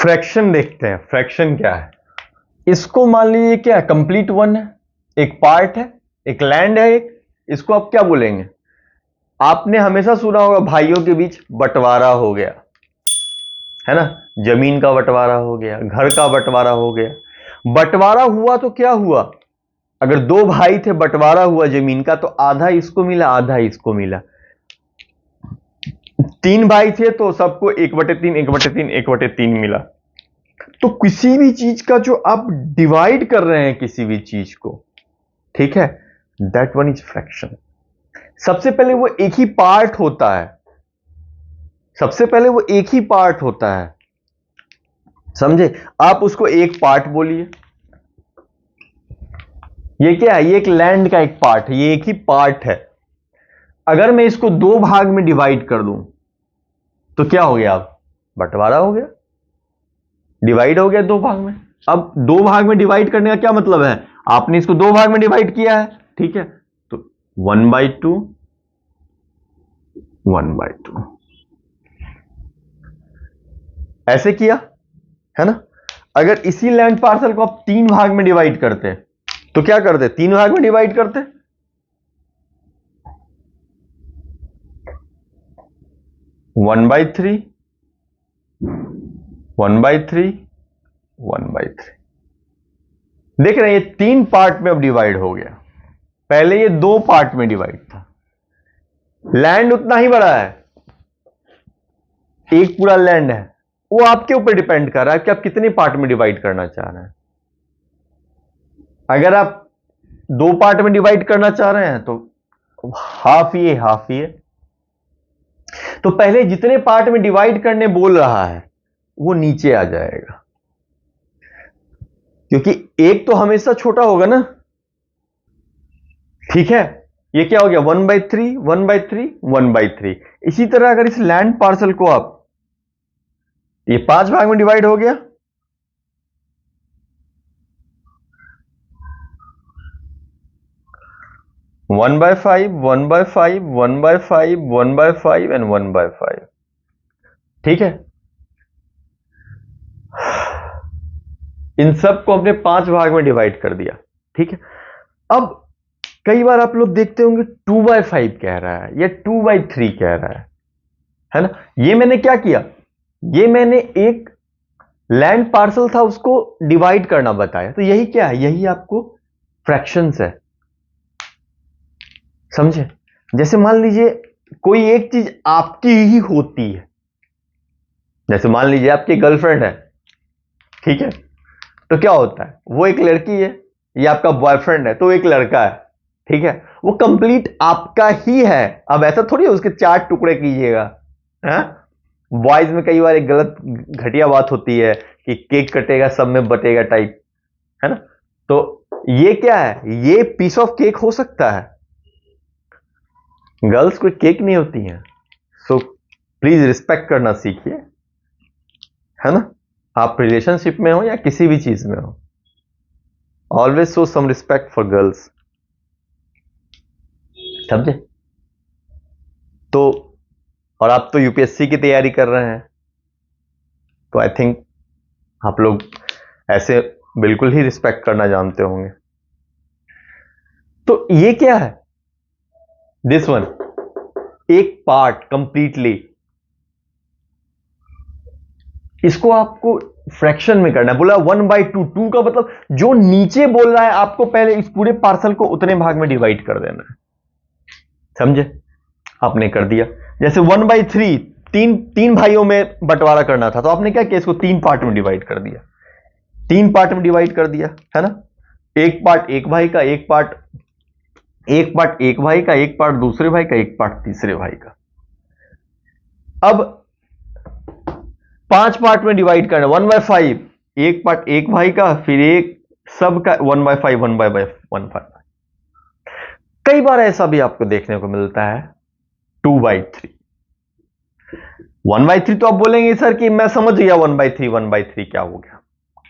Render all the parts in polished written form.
Fraction देखते हैं। Fraction क्या है? इसको मान लीजिए क्या कंप्लीट वन है, एक पार्ट है, एक लैंड है, एक इसको आप क्या बोलेंगे? आपने हमेशा सुना होगा भाइयों के बीच बंटवारा हो गया, है ना? जमीन का बंटवारा हो गया, घर का बंटवारा हो गया। बंटवारा हुआ तो क्या हुआ? अगर दो भाई थे, बंटवारा हुआ जमीन का, तो आधा इसको मिला, आधा इसको मिला। तीन भाई थे तो सबको 1/3 1/3 1/3 मिला। तो किसी भी चीज का जो आप डिवाइड कर रहे हैं किसी भी चीज को, ठीक है, दैट वन इज फ्रैक्शन। सबसे पहले वो एक ही पार्ट होता है, सबसे पहले वो एक ही पार्ट होता है, समझे? आप उसको एक पार्ट बोलिए। ये क्या है? ये एक लैंड का एक पार्ट है, ये एक ही पार्ट है। अगर मैं इसको दो भाग में डिवाइड कर दूं तो क्या हो गया? अब बंटवारा हो गया, डिवाइड हो गया दो भाग में। अब दो भाग में डिवाइड करने का क्या मतलब है? आपने इसको दो भाग में डिवाइड किया है, ठीक है, तो 1/2 1/2 ऐसे किया, है ना? अगर इसी लैंड पार्सल को आप तीन भाग में डिवाइड करते तो क्या करते? तीन भाग में डिवाइड करते, 1/3 1/3 1/3। देख रहे हैं, ये तीन पार्ट में अब डिवाइड हो गया। पहले ये दो पार्ट में डिवाइड था। लैंड उतना ही बड़ा है, एक पूरा लैंड है, वो आपके ऊपर डिपेंड कर रहा है कि आप कितने पार्ट में डिवाइड करना चाह रहे हैं। अगर आप दो पार्ट में डिवाइड करना चाह रहे हैं तो हाफ ही है। तो पहले जितने पार्ट में डिवाइड करने बोल रहा है वो नीचे आ जाएगा, क्योंकि एक तो हमेशा छोटा होगा ना, ठीक है? ये क्या हो गया? 1/3 1/3 1/3। इसी तरह अगर इस लैंड पार्सल को आप, ये पांच भाग में डिवाइड हो गया, वन बाय फाइव 1/5 1/5 1/5 एंड 1/5, ठीक है? इन सब को हमने पांच भाग में डिवाइड कर दिया, ठीक है? अब कई बार आप लोग देखते होंगे 2/5 कह रहा है या 2/3 कह रहा है ना? ये मैंने क्या किया? ये मैंने एक लैंड पार्सल था उसको डिवाइड करना बताया। तो यही क्या है? यही आपको फ्रैक्शंस है, समझे? जैसे मान लीजिए कोई एक चीज आपकी ही होती है, जैसे मान लीजिए आपकी गर्लफ्रेंड है, ठीक है? तो क्या होता है? वो एक लड़की है, या आपका बॉयफ्रेंड है तो एक लड़का है, ठीक है? वो कंप्लीट आपका ही है। अब ऐसा थोड़ी है उसके चार टुकड़े कीजिएगा, है? बॉयज में कई बार एक गलत घटिया बात होती है कि केक कटेगा सब में बटेगा टाइप, है ना? तो ये क्या है? ये पीस ऑफ केक हो सकता है। गर्ल्स कोई केक नहीं होती हैं। सो प्लीज रिस्पेक्ट करना सीखिए, है ना? आप रिलेशनशिप में हो या किसी भी चीज में हो, always show some respect for girls, समझे? तो और आप तो यूपीएससी की तैयारी कर रहे हैं, तो आई थिंक आप लोग ऐसे बिल्कुल ही रिस्पेक्ट करना जानते होंगे। तो ये क्या है? दिस वन एक पार्ट कंप्लीटली, इसको आपको फ्रैक्शन में करना है। बोला 1/2, 2 का मतलब जो नीचे बोल रहा है आपको पहले इस पूरे पार्सल को उतने भाग में डिवाइड कर देना है, समझे? आपने कर दिया। जैसे 1/3 तीन भाइयों में बंटवारा करना था, तो आपने क्या किया? इसको तीन पार्ट में डिवाइड कर दिया, तीन पार्ट में डिवाइड कर दिया, है ना? एक पार्ट एक भाई का, एक पार्ट एक भाई का, एक पार्ट दूसरे भाई का, एक पार्ट तीसरे भाई का। अब पांच पार्ट में डिवाइड करना, 1/5, एक पार्ट एक भाई का, फिर एक सब का 1/5 1/5। कई बार ऐसा भी आपको देखने को मिलता है 2/3। 1/3 तो आप बोलेंगे सर कि मैं समझ गया 1/3 क्या हो गया,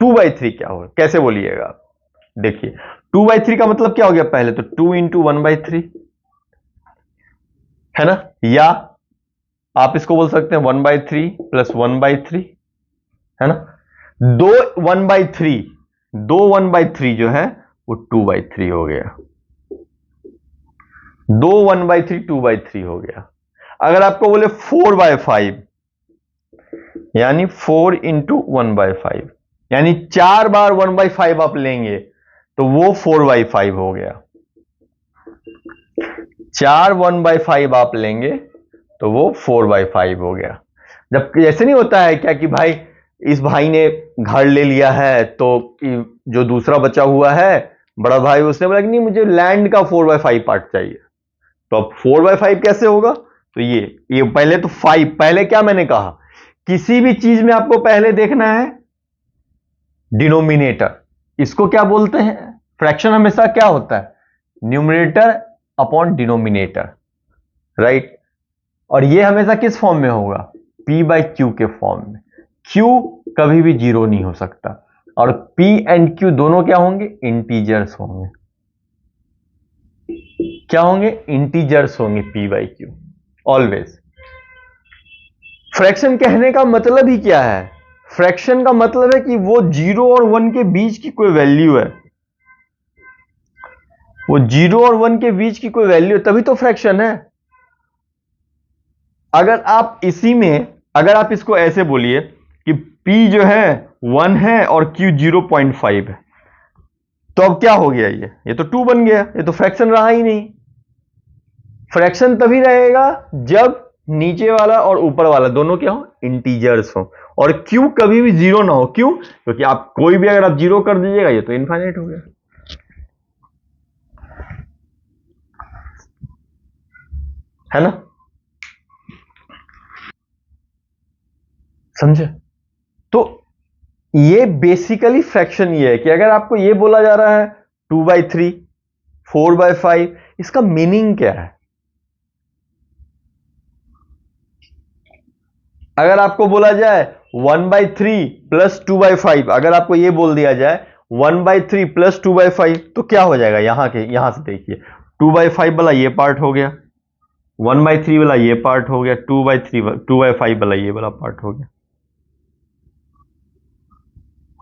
2/3 क्या हो गया, कैसे बोलिएगा आप? देखिए 2/3 का मतलब क्या हो गया? पहले तो 2 इंटू 1/3, है ना? या आप इसको बोल सकते हैं 1/3 प्लस 1/3, है ना? दो 1/3, दो 1/3 जो है वो 2/3 हो गया, दो 1/3 2/3 हो गया। अगर आपको बोले 4/5 यानी 4 इंटू 1/5 यानी 4 बार 1/5 आप लेंगे तो वो 4/5 हो गया। 4 1/5 आप लेंगे तो वो 4/5 हो गया। जब ऐसे नहीं होता है क्या कि भाई इस भाई ने घर ले लिया है तो जो दूसरा बचा हुआ है बड़ा भाई उसने बोला कि नहीं मुझे लैंड का 4/5 पार्ट चाहिए, तो अब 4/5 कैसे होगा? तो ये पहले तो 5, पहले क्या मैंने कहा, किसी भी चीज में आपको पहले देखना है डिनोमिनेटर। इसको क्या बोलते हैं? फ्रैक्शन हमेशा क्या होता है? Numerator upon denominator, right. और ये हमेशा किस फॉर्म में होगा? p/q के फॉर्म में। q कभी भी जीरो नहीं हो सकता और p एंड q दोनों क्या होंगे? इंटीजर्स होंगे। क्या होंगे? इंटीजर्स होंगे p/q ऑलवेज। फ्रैक्शन कहने का मतलब ही क्या है? फ्रैक्शन का मतलब है कि वो 0 और 1 के बीच की कोई वैल्यू है, वो 0 और 1 के बीच की कोई वैल्यू है, तभी तो फ्रैक्शन है। अगर आप इसी में अगर आप इसको ऐसे बोलिए कि p जो है 1 है और q 0.5 है, तो अब क्या हो गया? ये तो 2 बन गया, ये तो फ्रैक्शन रहा ही नहीं। फ्रैक्शन तभी रहेगा जब नीचे वाला और ऊपर वाला दोनों क्या हो? इंटीजर्स हो, और q कभी भी जीरो ना हो। क्यों? क्योंकि आप कोई भी अगर आप जीरो कर दीजिएगा ये तो इनफाइनाइट हो गया, है ना? समझे? तो ये बेसिकली फ्रैक्शन ये है कि अगर आपको ये बोला जा रहा है 2/3 4/5, इसका मीनिंग क्या है? अगर आपको बोला जाए 1/3 प्लस 2/5, अगर आपको ये बोल दिया जाए 1/3 प्लस 2/5 तो क्या हो जाएगा? यहां से देखिए 2/5 वाला ये पार्ट हो गया, 1/3 वाला ये पार्ट हो गया, 2/5 वाला ये वाला पार्ट हो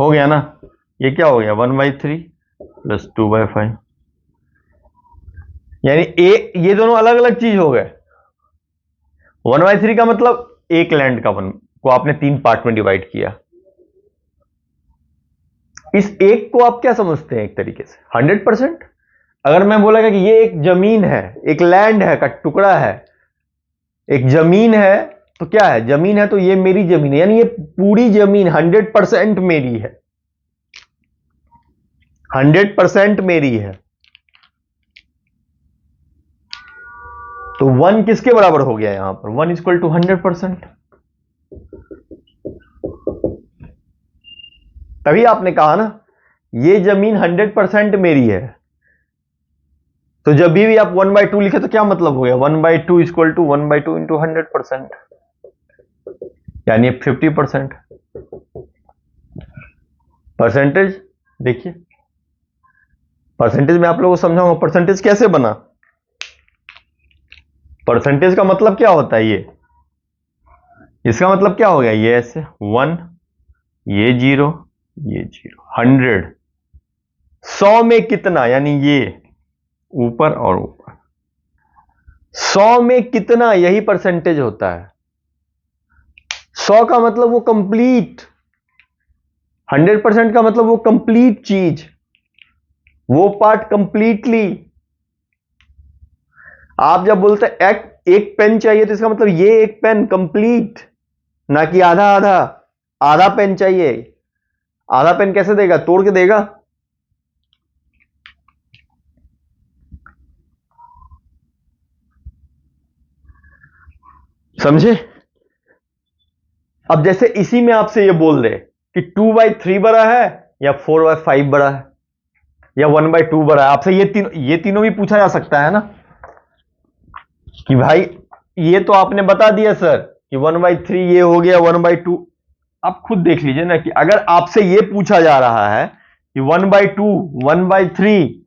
गया ना? ये क्या हो गया? 1/3 प्लस 2/5, यानी ये दोनों अलग अलग चीज हो गए। 1/3 का मतलब एक लैंड का वन को आपने 3 पार्ट में डिवाइड किया। इस एक को आप क्या समझते हैं? एक तरीके से 100%। अगर मैं बोलेगा कि ये एक जमीन है, एक लैंड है का टुकड़ा है, एक जमीन है, तो क्या है? जमीन है तो ये मेरी जमीन है, यानी ये पूरी जमीन 100% मेरी है, 100% मेरी है। तो 1 किसके बराबर हो गया? यहां पर 1 इक्वल टू 100%। तभी आपने कहा ना ये जमीन 100% मेरी है। तो जब भी आप 1/2 लिखे तो क्या मतलब हो गया? 1/2 इक्वल टू 1/2 इंटू 100%, यानी 50%। परसेंटेज देखिए, परसेंटेज में आप लोगों को समझाऊंगा परसेंटेज कैसे बना। परसेंटेज का मतलब क्या होता है? ये इसका मतलब क्या हो गया? ये ऐसे 1, ये 0, ये 0, 100, 100 में कितना? यानी ये ऊपर और ऊपर, 100 में कितना? यही परसेंटेज होता है। 100 का मतलब वो कंप्लीट, 100% का मतलब वो कंप्लीट चीज, वो पार्ट कंप्लीटली। आप जब बोलते हैं एक पेन चाहिए तो इसका मतलब ये एक पेन कंप्लीट, ना कि आधा आधा। आधा पेन चाहिए, आधा पेन कैसे देगा? तोड़ के देगा। समझे? अब जैसे इसी में आपसे ये बोल दे कि 2/3 बड़ा है या 4/5 बड़ा है या 1/2 बड़ा है, आपसे ये तीनों भी पूछा जा सकता है ना कि भाई ये तो आपने बता दिया सर कि 1/3 ये हो गया, 1/2। आप खुद देख लीजिए ना कि अगर आपसे ये पूछा जा रहा है कि 1/2 1/3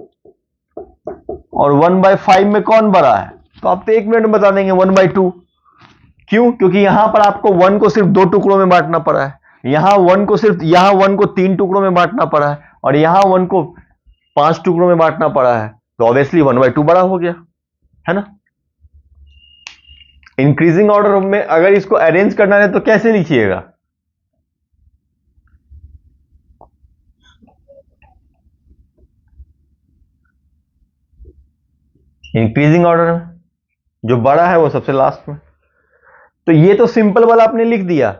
और 1/5 में कौन बड़ा है, तो आप तो 1 मिनट में बता देंगे 1/2। क्यों? क्योंकि यहां पर आपको 1 को सिर्फ 2 टुकड़ों में बांटना पड़ा है। यहां 1 को सिर्फ, यहां 1 को 3 टुकड़ों में बांटना पड़ा है और यहां 1 को 5 टुकड़ों में बांटना पड़ा है, तो ऑब्वियसली 1/2 बड़ा हो गया, है ना। इंक्रीजिंग ऑर्डर में अगर इसको अरेंज करना है तो कैसे लिखिएगा? इंक्रीजिंग ऑर्डर में जो बड़ा है वो सबसे लास्ट में। तो ये तो सिंपल वाला आपने लिख दिया,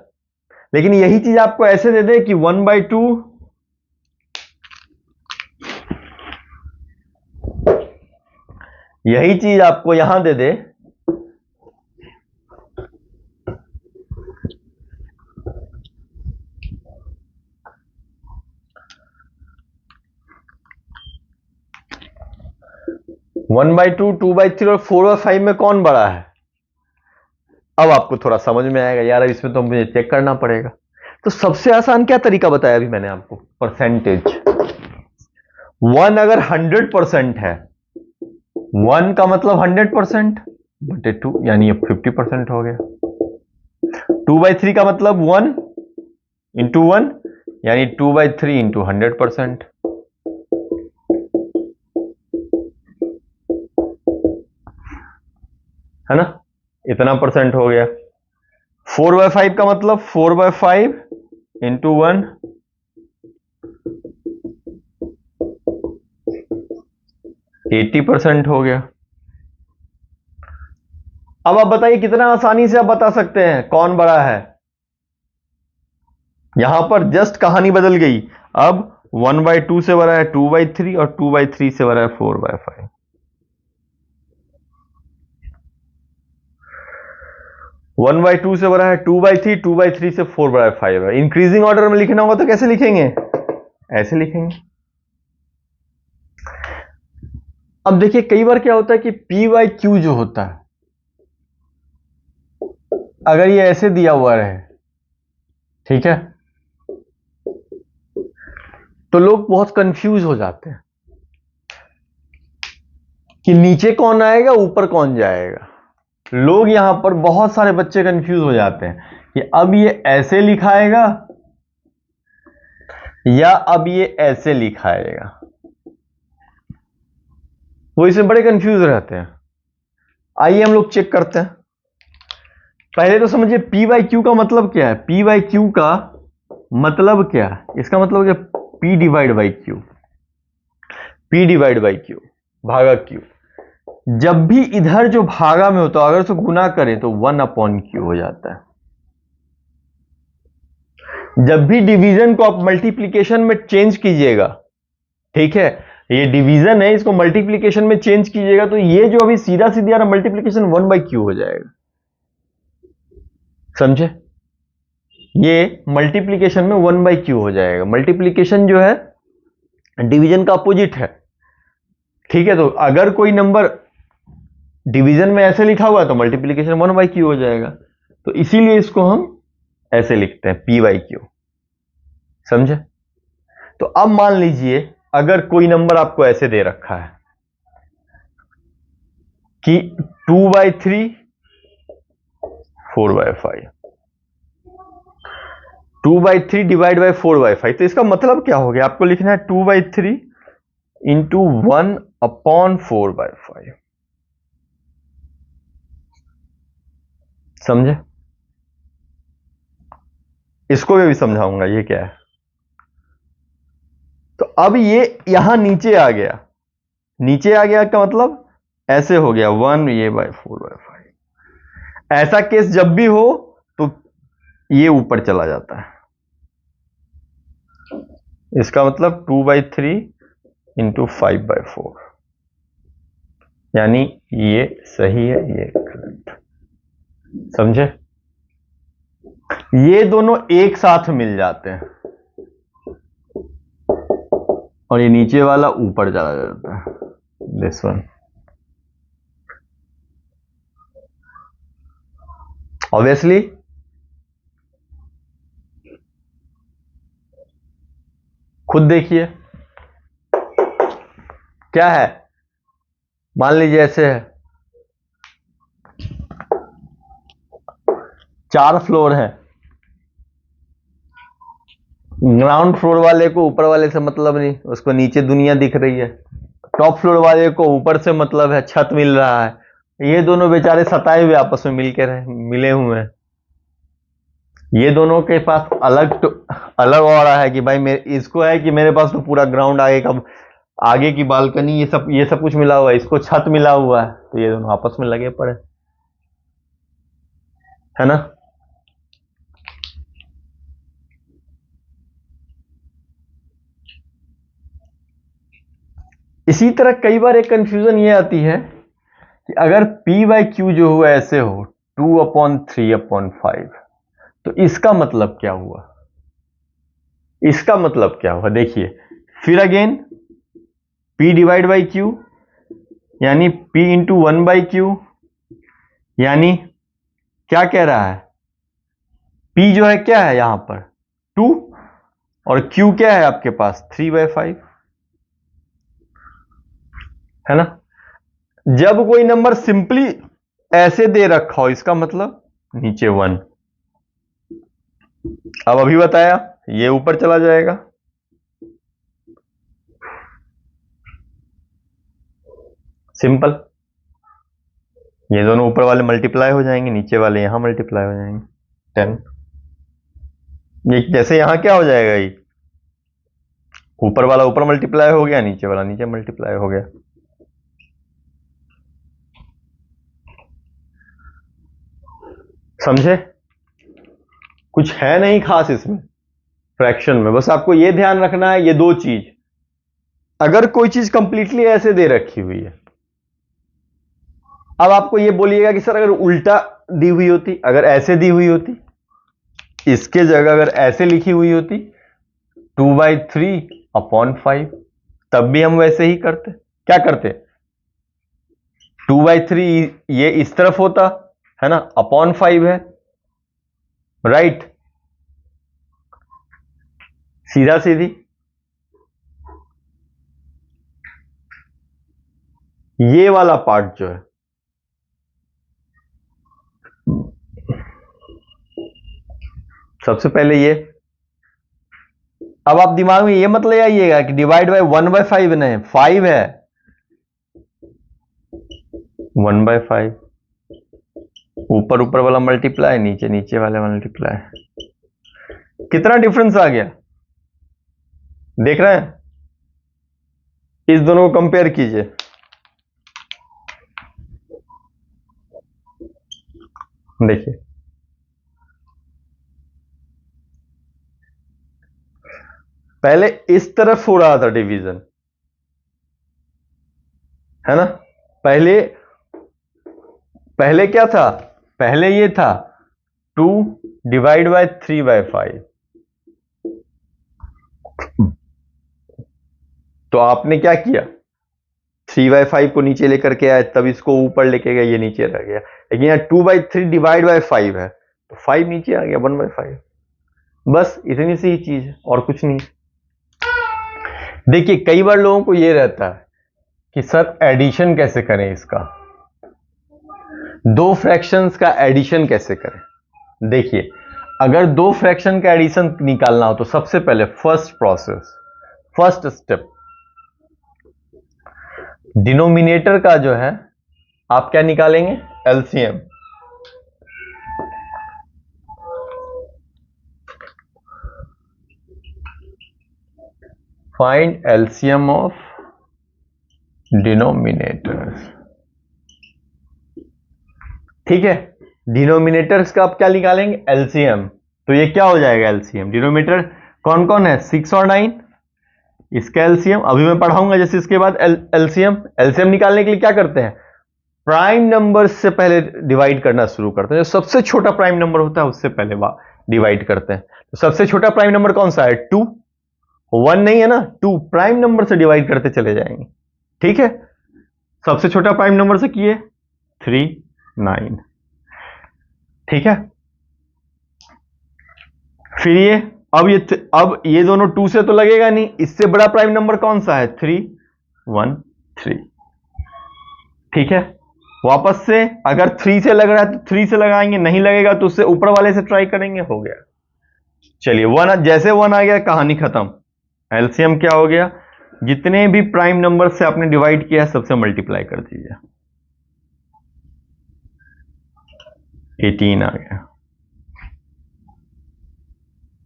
लेकिन यही चीज आपको ऐसे दे दे कि 1/2 यही चीज आपको यहां दे दे 1/2, 2/3 और 4/5 में कौन बड़ा है? अब आपको थोड़ा समझ में आएगा यार, इसमें तो मुझे चेक करना पड़ेगा। तो सबसे आसान क्या तरीका बताया अभी मैंने आपको? परसेंटेज। 1 अगर 100% है, 1 का मतलब 100% बटे 2, यानी ये 50% हो गया। 2/3 का मतलब 1 इंटू 1, यानी 2/3 इंटू 100%, है ना, इतना परसेंट हो गया। 4/5 का मतलब 4/5 इंटू 1, %80 हो गया। अब आप बताइए कितना आसानी से आप बता सकते हैं कौन बड़ा है? यहां पर जस्ट कहानी बदल गई। अब 1/2 से बड़ा है 2/3 और 2/3 से बड़ा है 4/5। 1/2 से बड़ा है 2/3, 2/3 से 4/5 है। इंक्रीजिंग ऑर्डर में लिखना होगा तो कैसे लिखेंगे? ऐसे लिखेंगे। अब देखिए कई बार क्या होता है कि P/Q जो होता है, अगर ये ऐसे दिया हुआ रहे, ठीक है, तो लोग बहुत कंफ्यूज हो जाते हैं कि नीचे कौन आएगा ऊपर कौन जाएगा। लोग यहां पर बहुत सारे बच्चे कंफ्यूज हो जाते हैं कि अब ये ऐसे लिखाएगा या अब ये ऐसे लिखाएगा, वो इसमें बड़े कंफ्यूज रहते हैं। आइए हम लोग चेक करते हैं। पहले तो समझिए P/Q का मतलब क्या है। P/Q का मतलब क्या है? इसका मतलब क्या? P/Q, P/Q भागा Q। जब भी इधर जो भागा में होता है अगर उसको गुना करें तो 1/Q हो जाता है। जब भी डिवीजन को आप मल्टीप्लीकेशन में चेंज कीजिएगा, ठीक है, ये डिवीजन है, इसको मल्टीप्लीकेशन में चेंज कीजिएगा तो ये जो अभी सीधा सीधा आ रहा मल्टीप्लीकेशन 1/Q हो जाएगा। समझे? ये मल्टीप्लीकेशन में 1/Q हो जाएगा। मल्टीप्लीकेशन जो है डिवीजन का अपोजिट है, ठीक है। तो अगर कोई नंबर डिवीजन में ऐसे लिखा हुआ है तो मल्टीप्लीकेशन 1/Q हो जाएगा। तो इसीलिए इसको हम ऐसे लिखते हैं P/Q। समझे? तो अब मान लीजिए अगर कोई नंबर आपको ऐसे दे रखा है कि 2/3 4/5, 2/3 डिवाइड बाय 4/5, तो इसका मतलब क्या हो गया? आपको लिखना है 2/3 इंटू 1/4/5। समझे? इसको भी समझाऊंगा ये क्या है। तो अब ये यहां नीचे आ गया, नीचे आ गया का मतलब ऐसे हो गया 1 ये बाय 4/5। ऐसा केस जब भी हो तो ये ऊपर चला जाता है। इसका मतलब 2/3 इंटू 5/4, यानी ये सही है ये गलत। समझे? ये दोनों एक साथ मिल जाते हैं और ये नीचे वाला ऊपर चला जाता है, दिस वन। ऑब्वियसली खुद देखिए क्या है। मान लीजिए ऐसे है, 4 फ्लोर है, ग्राउंड फ्लोर वाले को ऊपर वाले से मतलब नहीं, उसको नीचे दुनिया दिख रही है। टॉप फ्लोर वाले को ऊपर से मतलब है, छत मिल रहा है। ये दोनों बेचारे सताए हुए आपस में मिले हुए हैं। ये दोनों के पास अलग ऑरा है कि भाई मेरे इसको है कि मेरे पास तो पूरा ग्राउंड आगे की बालकनी ये सब कुछ मिला हुआ है, इसको छत मिला हुआ है, तो ये दोनों आपस में लगे पड़े, है ना। इसी तरह कई बार एक कंफ्यूजन ये आती है कि अगर P बाई क्यू जो हुआ ऐसे हो 2/3/5, तो इसका मतलब क्या हुआ, इसका मतलब क्या हुआ। देखिए फिर again P divide by Q यानी P इंटू 1/q, यानी क्या कह रहा है, P जो है क्या है यहां पर 2 और Q क्या है आपके पास 3/5, है ना। जब कोई नंबर सिंपली ऐसे दे रखा हो इसका मतलब नीचे 1। अब अभी बताया ये ऊपर चला जाएगा, सिंपल। ये दोनों ऊपर वाले मल्टीप्लाई हो जाएंगे, नीचे वाले यहां मल्टीप्लाई हो जाएंगे 10। ये जैसे यहां क्या हो जाएगा, ये ऊपर वाला ऊपर मल्टीप्लाई हो गया, नीचे वाला नीचे मल्टीप्लाई हो गया। समझे, कुछ है नहीं खास इसमें फ्रैक्शन में, बस आपको यह ध्यान रखना है ये दो चीज। अगर कोई चीज कंप्लीटली ऐसे दे रखी हुई है, अब आपको ये बोलिएगा कि सर अगर उल्टा दी हुई होती, अगर ऐसे दी हुई होती, इसके जगह अगर ऐसे लिखी हुई होती 2/3/5, तब भी हम वैसे ही करते। क्या करते, 2/3 ये इस तरफ होता है ना, अपॉन 5 है, राइट, सीधा सीधी। ये वाला पार्ट जो है, सबसे पहले ये, अब आप दिमाग में ये मत ले आइएगा कि डिवाइड बाय 1/5 नहीं, 5 है, 1/5, ऊपर ऊपर वाला मल्टीप्लाई, नीचे नीचे वाले मल्टीप्लाई। कितना डिफरेंस आ गया, देख रहे हैं। इस दोनों को कंपेयर कीजिए, देखिए पहले इस तरफ हो रहा था डिवीजन, है ना। पहले पहले क्या था, पहले ये था 2 डिवाइड बाय 3/5, तो आपने क्या किया 3/5 को नीचे लेकर के आए, तब इसको ऊपर लेके गए, ये नीचे रह गया। लेकिन यहाँ 2/3 डिवाइड बाय 5 है, तो 5 नीचे आ गया 1/5। बस इतनी सी ही चीज है और कुछ नहीं। देखिए कई बार लोगों को ये रहता है कि सर एडिशन कैसे करें, इसका दो फ्रैक्शंस का एडिशन कैसे करें। देखिए अगर दो फ्रैक्शन का एडिशन निकालना हो तो सबसे पहले फर्स्ट स्टेप, डिनोमिनेटर का जो है आप क्या निकालेंगे, LCM. Find LCM of denominators, ठीक है। डिनोमिनेटर्स का आप क्या निकालेंगे, एलसीएम। तो ये क्या हो जाएगा एलसीएम, डिनोमिनेटर कौन कौन है 6 और 9, इसका एलसीएम अभी मैं पढ़ाऊंगा। जैसे इसके बाद एलसीएम निकालने के लिए क्या करते हैं, प्राइम नंबर से पहले डिवाइड करना शुरू करते हैं। जो सबसे छोटा प्राइम नंबर होता है उससे पहले डिवाइड करते हैं। तो सबसे छोटा प्राइम नंबर कौन सा है 2, 1 नहीं है ना, 2 प्राइम नंबर से डिवाइड करते चले जाएंगे, ठीक है। सबसे छोटा प्राइम नंबर से किए 3, 9, ठीक है। फिर ये अब ये दोनों 2 से तो लगेगा नहीं, इससे बड़ा प्राइम नंबर कौन सा है 3, 1, 3, ठीक है। वापस से अगर 3 से लग रहा है तो 3 से लगाएंगे, नहीं लगेगा तो उससे ऊपर वाले से ट्राई करेंगे, हो गया। चलिए 1 जैसे 1 आ गया कहानी खत्म। एलसीएम क्या हो गया, जितने भी प्राइम नंबर से आपने डिवाइड किया है सबसे मल्टीप्लाई कर दीजिए। 18 आ गया,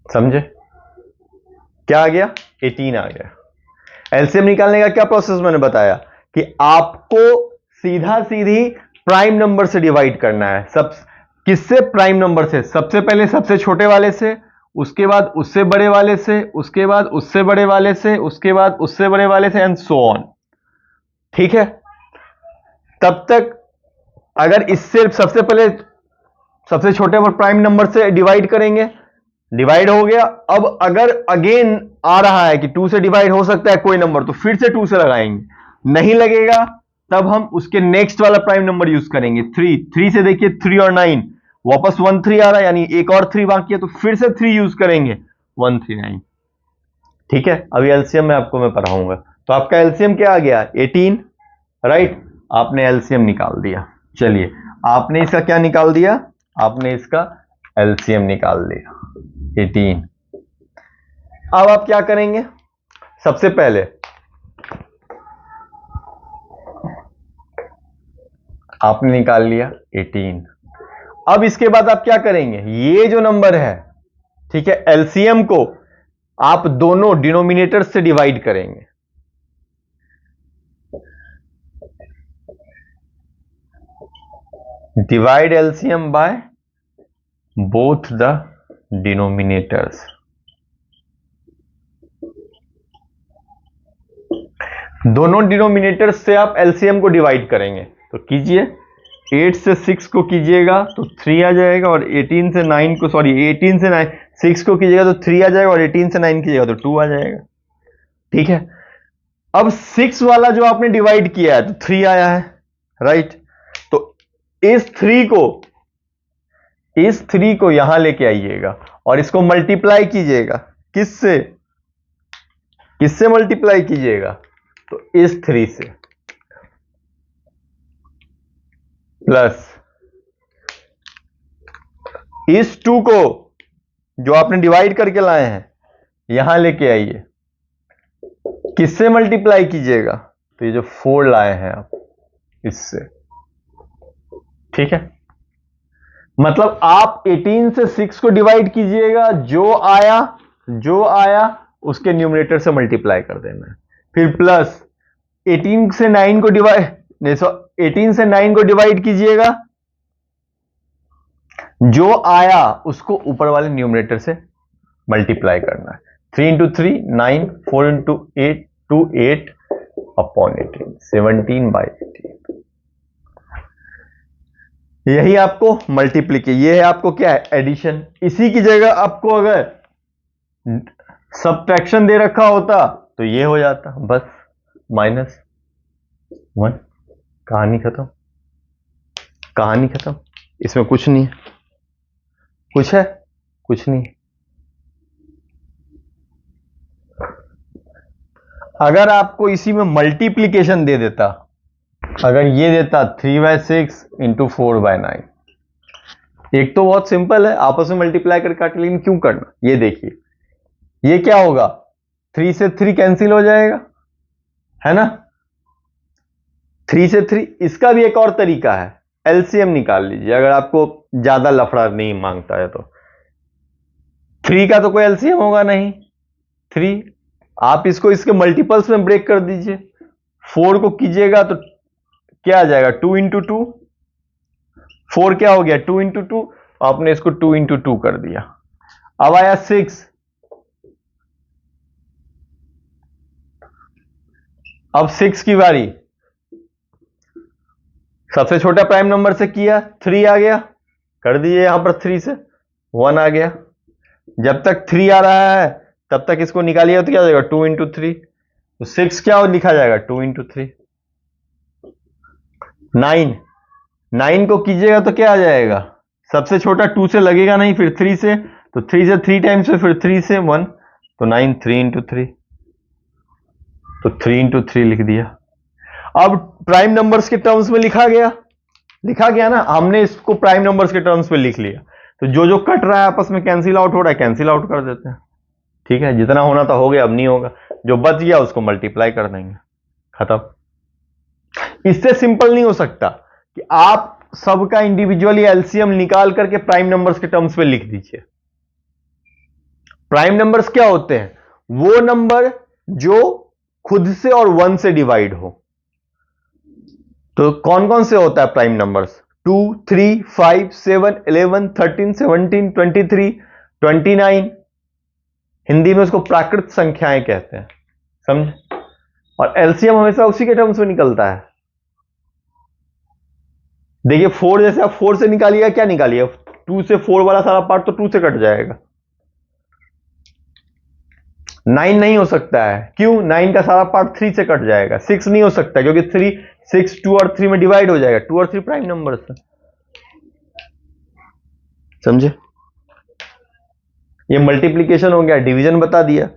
समझे? क्या आ गया? 18 आ गया। एलसीएम निकालने का क्या प्रोसेस मैंने बताया कि आपको सीधा सीधी प्राइम नंबर से डिवाइड करना है। सब किससे? प्राइम नंबर से। सबसे पहले सबसे छोटे वाले से, उसके बाद उससे बड़े वाले से, उसके बाद उससे बड़े वाले से, उसके बाद उससे बड़े वाले से, एंड सो ऑन। ठीक है? तब तक अगर इससे सबसे पहले सबसे छोटे और प्राइम नंबर से डिवाइड करेंगे, डिवाइड हो गया। अब अगर अगेन आ रहा है कि 2 से डिवाइड हो सकता है कोई नंबर, तो फिर से 2 से लगाएंगे, नहीं लगेगा तब हम उसके नेक्स्ट वाला प्राइम नंबर यूज करेंगे 3 से। देखिए 3 और 9 वापस 1 3 आ रहा है, यानी एक और 3 बाकी है, तो फिर से 3 यूज करेंगे 1 3 9। ठीक है? अभी एलसीएम में आपको मैं पढ़ाऊंगा। तो आपका एलसीएम क्या आ गया? 18, राइट? आपने एलसीएम निकाल दिया। चलिए, आपने इसका क्या निकाल दिया? आपने इसका एलसीएम निकाल दिया 18। अब आप क्या करेंगे? सबसे पहले आपने निकाल लिया 18। अब इसके बाद आप क्या करेंगे? ये जो नंबर है, ठीक है, एलसीएम को आप दोनों डिनोमिनेटर से डिवाइड करेंगे। Divide LCM by both the denominators. दोनों डिनोमिनेटर्स से आप एलसीएम को डिवाइड करेंगे। तो कीजिए, 8 से 6 को कीजिएगा तो 3 आ जाएगा, और 18 से 9 को, सॉरी 18 से 9 6 को कीजिएगा तो 3 आ जाएगा, और 18 से 9 कीजिएगा तो 2 आ जाएगा। ठीक है? अब 6 वाला जो आपने डिवाइड किया है तो 3 आया है, राइट? तो इस 3 को यहां लेके आइएगा और इसको मल्टीप्लाई कीजिएगा। किससे? किससे मल्टीप्लाई कीजिएगा? तो इस 3 से, प्लस इस 2 को जो आपने डिवाइड करके लाए हैं यहां लेके आइए। किससे मल्टीप्लाई कीजिएगा? तो ये जो 4 लाए हैं आप, इससे। ठीक है? मतलब आप 18 से 6 को डिवाइड कीजिएगा, जो आया उसके न्यूमरेटर से मल्टीप्लाई कर देना है। फिर प्लस 18 से 9 को डिवाइड, नहीं, 18 से 9 को डिवाइड कीजिएगा, जो आया उसको ऊपर वाले न्यूमरेटर से मल्टीप्लाई करना है। 3 इंटू 3 9, 4 इंटू 8 2 8 अपॉन 18, 17/18। यही आपको मल्टीप्लीकेशन, ये है आपको क्या है? एडिशन। इसी की जगह आपको अगर सब्ट्रैक्शन दे रखा होता तो ये हो जाता, बस -1। कहानी खत्म, कहानी खत्म। इसमें कुछ नहीं है। कुछ है? कुछ नहीं। अगर आपको इसी में मल्टीप्लीकेशन दे देता, अगर ये देता 3/6 इंटू 4/9, एक तो बहुत सिंपल है, आपस में मल्टीप्लाई कर काट, लेकिन क्यों करना? ये देखिए, ये क्या होगा? 3 से 3 कैंसिल हो जाएगा, है ना? 3 से 3। इसका भी एक और तरीका है, एलसीएम निकाल लीजिए अगर आपको ज्यादा लफड़ा नहीं मांगता है तो। 3 का तो कोई एलसीएम होगा नहीं, 3। आप इसको इसके मल्टीपल्स में ब्रेक कर दीजिए। 4 को कीजिएगा तो क्या आ जाएगा? 2 इंटू 2। 4 क्या हो गया? 2 इंटू 2। आपने इसको 2 इंटू 2 कर दिया। अब आया 6। अब 6 की बारी, सबसे छोटा प्राइम नंबर से किया, 3 आ गया, कर दीजिए यहां पर 3 से 1 आ गया। जब तक 3 आ रहा है तब तक इसको निकालिएगा तो क्या हो जाएगा? 2 इंटू 3। तो 6 क्या हो लिखा जाएगा? 2 इंटू 3। 9 को कीजिएगा तो क्या आ जाएगा? सबसे छोटा 2 से लगेगा नहीं, फिर 3 से, तो 3 से 3 टाइम्स में, फिर 3 से 1, तो 9 3 इंटू 3, तो 3 इंटू 3 लिख दिया। अब प्राइम नंबर्स के टर्म्स में लिखा गया ना, हमने इसको प्राइम नंबर्स के टर्म्स में लिख लिया। तो जो जो कट रहा है आपस में कैंसिल आउट हो रहा है, कैंसिल आउट कर देते हैं। ठीक है, जितना होना था हो गया, अब नहीं होगा, जो बच गया उसको मल्टीप्लाई कर देंगे, खत्म। इससे सिंपल नहीं हो सकता कि आप सबका इंडिविजुअली एलसीएम निकाल करके प्राइम नंबर्स के टर्म्स में लिख दीजिए। प्राइम नंबर्स क्या होते हैं? वो नंबर जो खुद से और 1 से डिवाइड हो। तो कौन कौन से होता है प्राइम नंबर्स? 2, 3, 5, 7, 11, 13, 17, 23, 29। हिंदी में उसको प्राकृत संख्याएं कहते हैं, समझ? और एलसीएम हमेशा उसी के टर्म्स में निकलता है। देखिए 4, जैसे आप 4 से निकालिएगा, क्या निकालिएगा? 2 से 4 वाला सारा पार्ट तो 2 से कट जाएगा। 9 नहीं हो सकता है, क्यों? 9 का सारा पार्ट 3 से कट जाएगा। 6 नहीं हो सकता क्योंकि 6 2 और 3 में डिवाइड हो जाएगा। 2 और 3 प्राइम नंबर है, समझे? ये मल्टीप्लीकेशन हो गया, डिवीजन बता दिया।